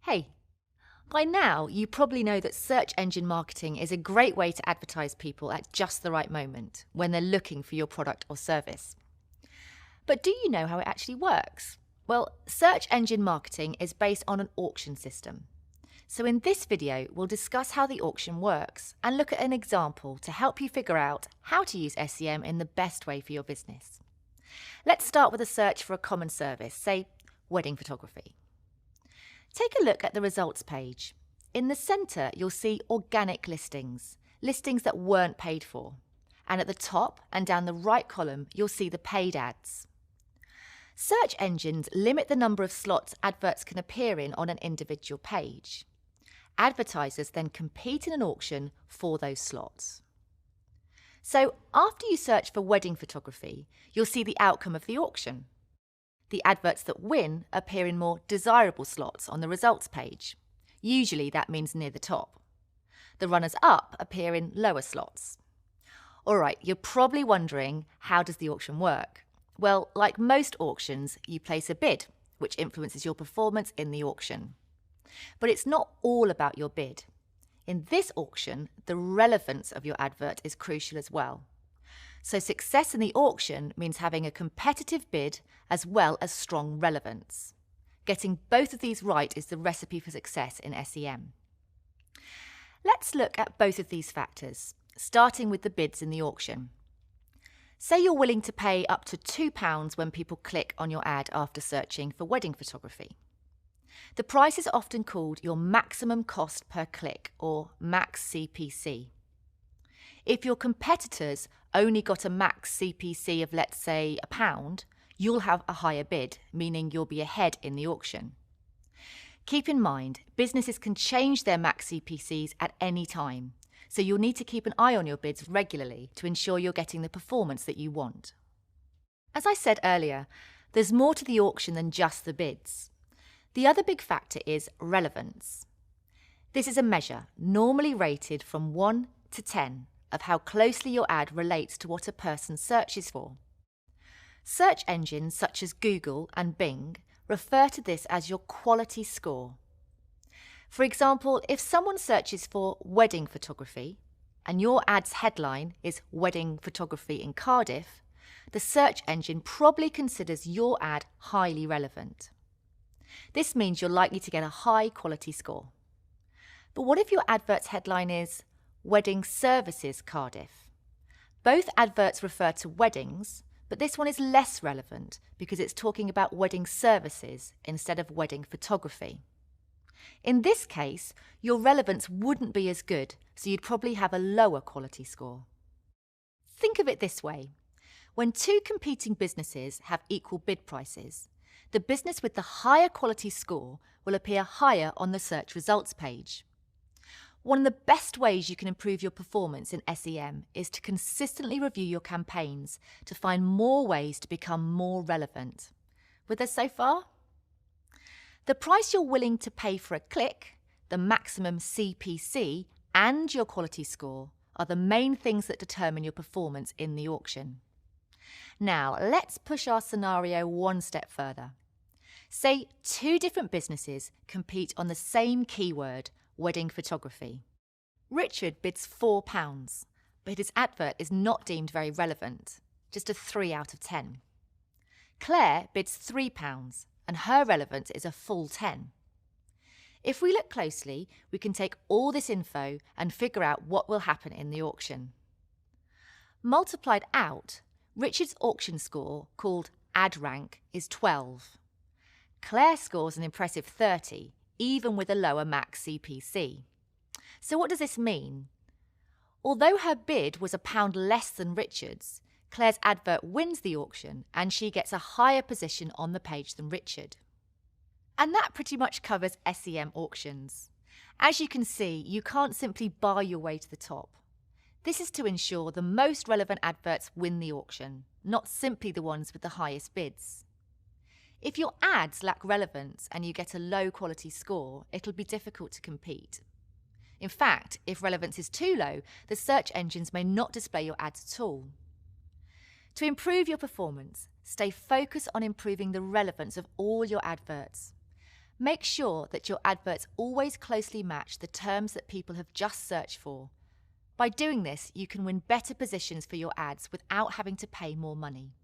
Hey, by now you probably know that search engine marketing is a great way to advertise people at just the right moment when they're looking for your product or service. But do you know how it actually works? Well, search engine marketing is based on an auction system. So in this video, we'll discuss how the auction works and look at an example to help you figure out how to use SEM in the best way for your business. Let's start with a search for a common service, say wedding photography. Take a look at the results page. In the centre, you'll see organic listings that weren't paid for. And at the top and down the right column, you'll see the paid ads. Search engines limit the number of slots adverts can appear in on an individual page. Advertisers then compete in an auction for those slots. So after you search for wedding photography, you'll see the outcome of the auction. The adverts that win appear in more desirable slots on the results page. Usually that means near the top. The runners-up appear in lower slots. Alright, you're probably wondering, how does the auction work? Well, like most auctions, you place a bid, which influences your performance in the auction. But it's not all about your bid. In this auction, the relevance of your advert is crucial as well. So success in the auction means having a competitive bid as well as strong relevance. Getting both of these right is the recipe for success in SEM. Let's look at both of these factors, starting with the bids in the auction. Say you're willing to pay up to £2 when people click on your ad after searching for wedding photography. The price is often called your maximum cost per click, or max CPC. If your competitors only got a max CPC of, let's say, £1, you'll have a higher bid, meaning you'll be ahead in the auction. Keep in mind, businesses can change their max CPCs at any time, so you'll need to keep an eye on your bids regularly to ensure you're getting the performance that you want. As I said earlier, there's more to the auction than just the bids. The other big factor is relevance. This is a measure, normally rated from 1 to 10, of how closely your ad relates to what a person searches for. Search engines such as Google and Bing refer to this as your quality score. For example, if someone searches for wedding photography and your ad's headline is wedding photography in Cardiff, the search engine probably considers your ad highly relevant. This means you're likely to get a high quality score. But what if your advert's headline is Wedding Services Cardiff? Both adverts refer to weddings, but this one is less relevant because it's talking about wedding services instead of wedding photography. In this case, your relevance wouldn't be as good, so you'd probably have a lower quality score. Think of it this way. When two competing businesses have equal bid prices, the business with the higher quality score will appear higher on the search results page. One of the best ways you can improve your performance in SEM is to consistently review your campaigns to find more ways to become more relevant. With us so far? The price you're willing to pay for a click, the maximum CPC, and your quality score are the main things that determine your performance in the auction. Now, let's push our scenario one step further. Say two different businesses compete on the same keyword, wedding photography. Richard bids £4, but his advert is not deemed very relevant, just a 3 out of 10. Claire bids £3, and her relevance is a full 10. If we look closely, we can take all this info and figure out what will happen in the auction. Multiplied out, Richard's auction score, called ad rank, is 12. Claire scores an impressive 30, even with a lower max CPC. So what does this mean? Although her bid was £1 less than Richard's, Claire's advert wins the auction and she gets a higher position on the page than Richard. And that pretty much covers SEM auctions. As you can see, you can't simply buy your way to the top. This is to ensure the most relevant adverts win the auction, not simply the ones with the highest bids. If your ads lack relevance and you get a low quality score, it'll be difficult to compete. In fact, if relevance is too low, the search engines may not display your ads at all. To improve your performance, stay focused on improving the relevance of all your adverts. Make sure that your adverts always closely match the terms that people have just searched for. By doing this, you can win better positions for your ads without having to pay more money.